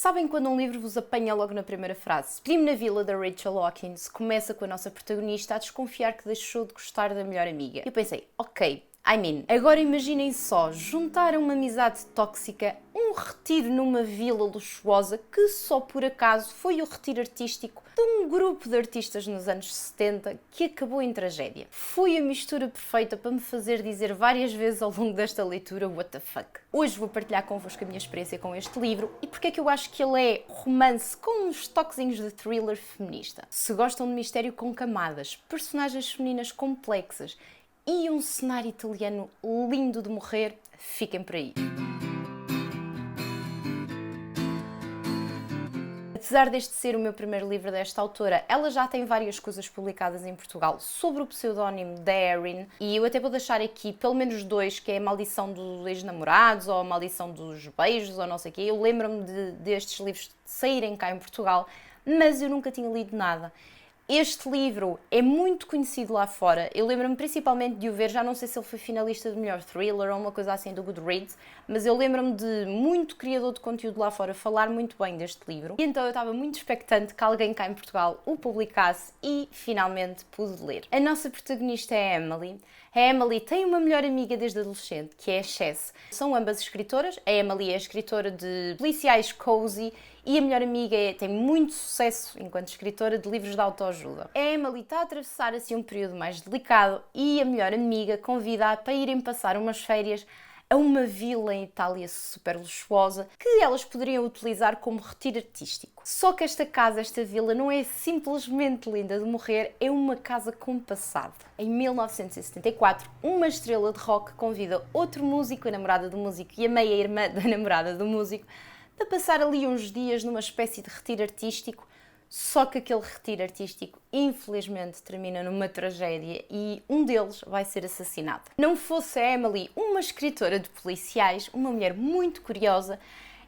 Sabem quando um livro vos apanha logo na primeira frase? Crime na Vila, da Rachel Hawkins, começa com a nossa protagonista a desconfiar que deixou de gostar da melhor amiga. Eu pensei, ok, agora imaginem só, juntar a uma amizade tóxica, um retiro numa vila luxuosa que só por acaso foi o retiro artístico de um grupo de artistas nos anos 70 que acabou em tragédia. Foi a mistura perfeita para me fazer dizer várias vezes ao longo desta leitura what the fuck. Hoje vou partilhar convosco a minha experiência com este livro e porque é que eu acho que ele é romance com uns toquezinhos de thriller feminista. Se gostam de mistério com camadas, personagens femininas complexas e um cenário italiano lindo de morrer, fiquem por aí. Apesar deste ser o meu primeiro livro desta autora, ela já tem várias coisas publicadas em Portugal sobre o pseudónimo da Erin e eu até vou deixar aqui pelo menos dois, que é a Maldição dos Ex-Namorados ou a Maldição dos Beijos ou não sei o quê. Eu lembro-me destes livros saírem cá em Portugal, mas eu nunca tinha lido nada. Este livro é muito conhecido lá fora. Eu lembro-me principalmente de o ver, já não sei se ele foi finalista de melhor thriller ou uma coisa assim do Goodreads, mas eu lembro-me de muito criador de conteúdo lá fora falar muito bem deste livro. E então eu estava muito expectante que alguém cá em Portugal o publicasse e finalmente pude ler. A nossa protagonista é a Emily. A Emily tem uma melhor amiga desde adolescente, que é a Chess. São ambas escritoras. A Emily é escritora de policiais cozy e a melhor amiga tem muito sucesso enquanto escritora de livros de autoajuda. A Emily está a atravessar assim um período mais delicado e a melhor amiga convida-a para irem passar umas férias a uma vila em Itália super luxuosa que elas poderiam utilizar como retiro artístico. Só que esta casa, esta vila, não é simplesmente linda de morrer, é uma casa com passado. Em 1974, uma estrela de rock convida outro músico, a namorada do músico e a meia-irmã da namorada do músico, para passar ali uns dias numa espécie de retiro artístico, só que aquele retiro artístico infelizmente termina numa tragédia e um deles vai ser assassinado. Não fosse a Emily uma escritora de policiais, uma mulher muito curiosa,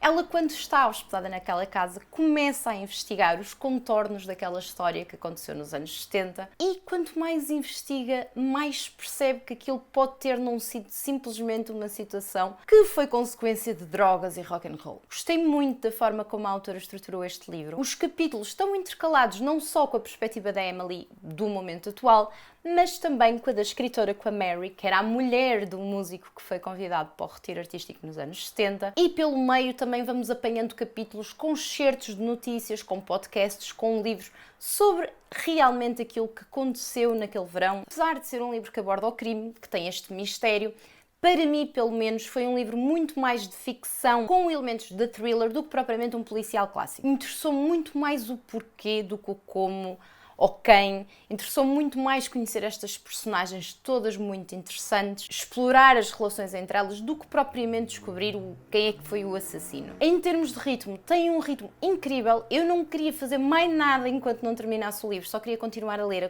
ela, quando está hospedada naquela casa, começa a investigar os contornos daquela história que aconteceu nos anos 70 e quanto mais investiga, mais percebe que aquilo pode ter não sido simplesmente uma situação que foi consequência de drogas e rock and roll. Gostei muito da forma como a autora estruturou este livro. Os capítulos estão intercalados não só com a perspectiva da Emily do momento atual, mas também com a da escritora, com a Mary, que era a mulher do músico que foi convidado para o retiro artístico nos anos 70. E pelo meio também vamos apanhando capítulos com excertos de notícias, com podcasts, com livros sobre realmente aquilo que aconteceu naquele verão. Apesar de ser um livro que aborda o crime, que tem este mistério, para mim, pelo menos, foi um livro muito mais de ficção, com elementos de thriller, do que propriamente um policial clássico. Interessou-me muito mais o porquê do que o como ou quem. Interessou-me muito mais conhecer estas personagens todas muito interessantes, explorar as relações entre elas, do que propriamente descobrir quem é que foi o assassino. Em termos de ritmo, tem um ritmo incrível. Eu não queria fazer mais nada enquanto não terminasse o livro, só queria continuar a ler,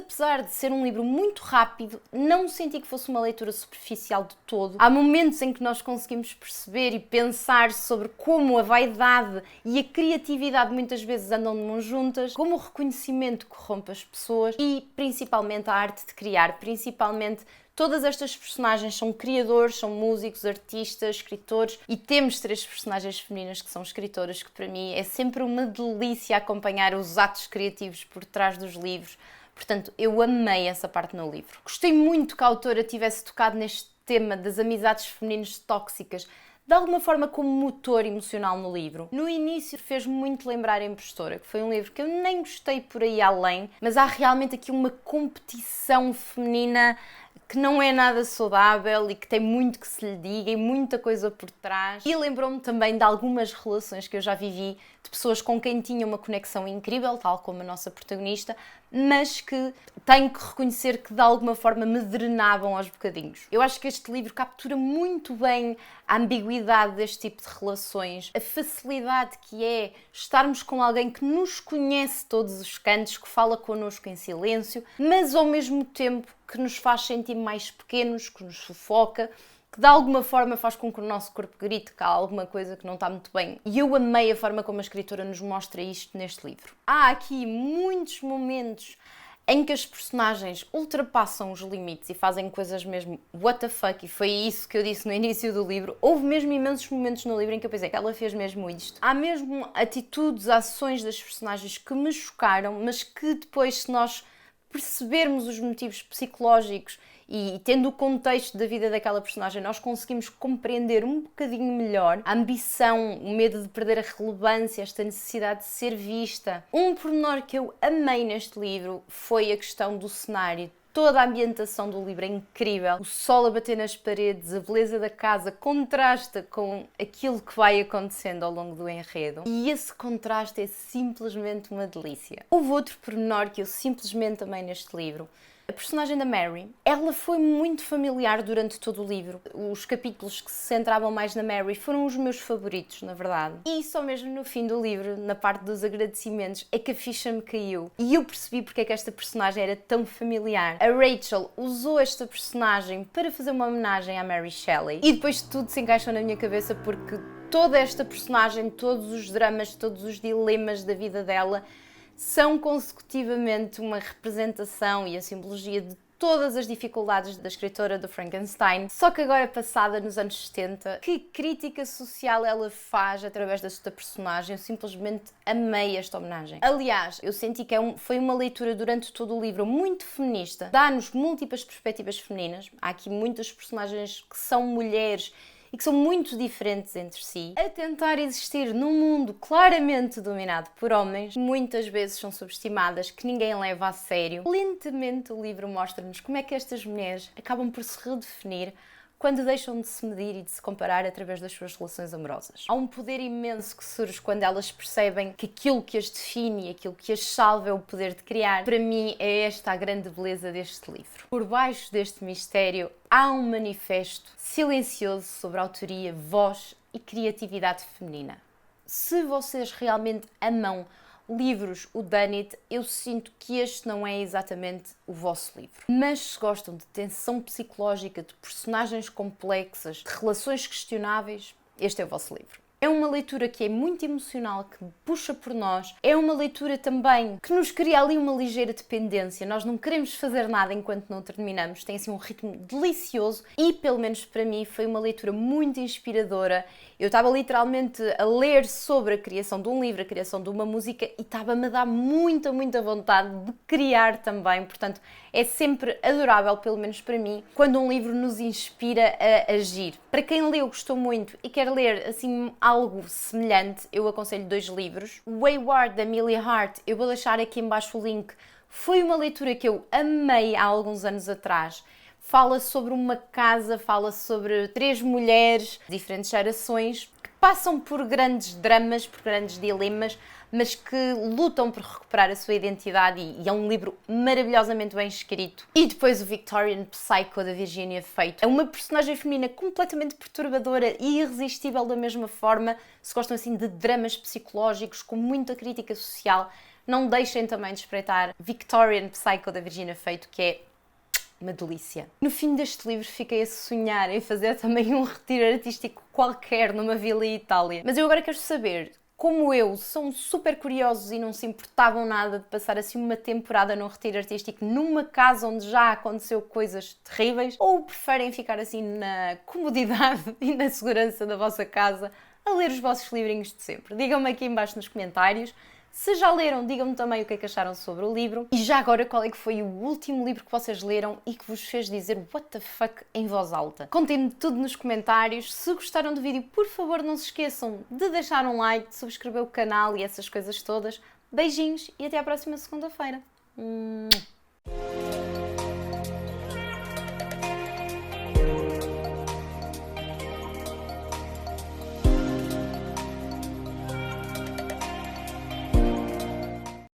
Apesar de ser um livro muito rápido, não senti que fosse uma leitura superficial de todo. Há momentos em que nós conseguimos perceber e pensar sobre como a vaidade e a criatividade muitas vezes andam de mãos juntas, como o reconhecimento corrompe as pessoas e principalmente a arte de criar, principalmente todas estas personagens são criadores, são músicos, artistas, escritores e temos 3 personagens femininas que são escritoras, que para mim é sempre uma delícia acompanhar os atos criativos por trás dos livros. Portanto, eu amei essa parte no livro. Gostei muito que a autora tivesse tocado neste tema das amizades femininas tóxicas, de alguma forma como motor emocional no livro. No início fez-me muito lembrar a Impostora, que foi um livro que eu nem gostei por aí além, mas há realmente aqui uma competição feminina que não é nada saudável e que tem muito que se lhe diga e muita coisa por trás. E lembrou-me também de algumas relações que eu já vivi, de pessoas com quem tinha uma conexão incrível, tal como a nossa protagonista, mas que tenho que reconhecer que de alguma forma me drenavam aos bocadinhos. Eu acho que este livro captura muito bem a ambiguidade deste tipo de relações, a facilidade que é estarmos com alguém que nos conhece todos os cantos, que fala connosco em silêncio, mas ao mesmo tempo que nos faz sentir mais pequenos, que nos sufoca, que de alguma forma faz com que o nosso corpo grite que há alguma coisa que não está muito bem. E eu amei a forma como a escritora nos mostra isto neste livro. Há aqui muitos momentos em que as personagens ultrapassam os limites e fazem coisas mesmo what the fuck, e foi isso que eu disse no início do livro. Houve mesmo imensos momentos no livro em que eu pensei que ela fez mesmo isto. Há mesmo atitudes, ações das personagens que me chocaram, mas que depois, se nós percebermos os motivos psicológicos e tendo o contexto da vida daquela personagem, nós conseguimos compreender um bocadinho melhor a ambição, o medo de perder a relevância, esta necessidade de ser vista. Um pormenor que eu amei neste livro foi a questão do cenário. Toda a ambientação do livro é incrível. O sol a bater nas paredes, a beleza da casa contrasta com aquilo que vai acontecendo ao longo do enredo. E esse contraste é simplesmente uma delícia. Houve outro pormenor que eu simplesmente amei neste livro. A personagem da Mary, ela foi muito familiar durante todo o livro. Os capítulos que se centravam mais na Mary foram os meus favoritos, na verdade. E só mesmo no fim do livro, na parte dos agradecimentos, é que a ficha me caiu. E eu percebi porque é que esta personagem era tão familiar. A Rachel usou esta personagem para fazer uma homenagem à Mary Shelley. E depois tudo se encaixou na minha cabeça porque toda esta personagem, todos os dramas, todos os dilemas da vida dela são consecutivamente uma representação e a simbologia de todas as dificuldades da escritora do Frankenstein, só que agora passada nos anos 70. Que crítica social ela faz através desta personagem, eu simplesmente amei esta homenagem. Aliás, eu senti que foi uma leitura durante todo o livro muito feminista, dá-nos múltiplas perspectivas femininas, há aqui muitas personagens que são mulheres e que são muito diferentes entre si, a tentar existir num mundo claramente dominado por homens, muitas vezes são subestimadas, que ninguém leva a sério. Lentamente o livro mostra-nos como é que estas mulheres acabam por se redefinir quando deixam de se medir e de se comparar através das suas relações amorosas. Há um poder imenso que surge quando elas percebem que aquilo que as define e aquilo que as salva é o poder de criar. Para mim é esta a grande beleza deste livro. Por baixo deste mistério há um manifesto silencioso sobre a autoria, voz e criatividade feminina. Se vocês realmente amam livros whodunit, eu sinto que este não é exatamente o vosso livro. Mas se gostam de tensão psicológica, de personagens complexas, de relações questionáveis, este é o vosso livro. É uma leitura que é muito emocional, que puxa por nós. É uma leitura também que nos cria ali uma ligeira dependência. Nós não queremos fazer nada enquanto não terminamos. Tem assim um ritmo delicioso e, pelo menos para mim, foi uma leitura muito inspiradora. Eu estava literalmente a ler sobre a criação de um livro, a criação de uma música e estava-me a dar muita vontade de criar também. Portanto, é sempre adorável, pelo menos para mim, quando um livro nos inspira a agir. Para quem leu, gostou muito e quer ler assim algo semelhante, eu aconselho 2 livros. Wayward, da Amelia Hart, eu vou deixar aqui em baixo o link. Foi uma leitura que eu amei há alguns anos atrás. Fala sobre uma casa, fala sobre 3 mulheres, diferentes gerações, que passam por grandes dramas, por grandes dilemas, mas que lutam por recuperar a sua identidade e é um livro maravilhosamente bem escrito. E depois o Victorian Psycho, da Virginia Feito. É uma personagem feminina completamente perturbadora e irresistível da mesma forma. Se gostam assim de dramas psicológicos com muita crítica social, não deixem também de espreitar Victorian Psycho, da Virginia Feito, que é uma delícia. No fim deste livro fiquei a sonhar em fazer também um retiro artístico qualquer numa vila em Itália. Mas eu agora quero saber, como eu, são super curiosos e não se importavam nada de passar assim uma temporada num retiro artístico numa casa onde já aconteceu coisas terríveis, ou preferem ficar assim na comodidade e na segurança da vossa casa a ler os vossos livrinhos de sempre? Digam-me aqui em baixo nos comentários. Se já leram, digam-me também o que é que acharam sobre o livro. E já agora, qual é que foi o último livro que vocês leram e que vos fez dizer what the fuck em voz alta? Contem-me tudo nos comentários. Se gostaram do vídeo, por favor, não se esqueçam de deixar um like, de subscrever o canal e essas coisas todas. Beijinhos e até à próxima segunda-feira.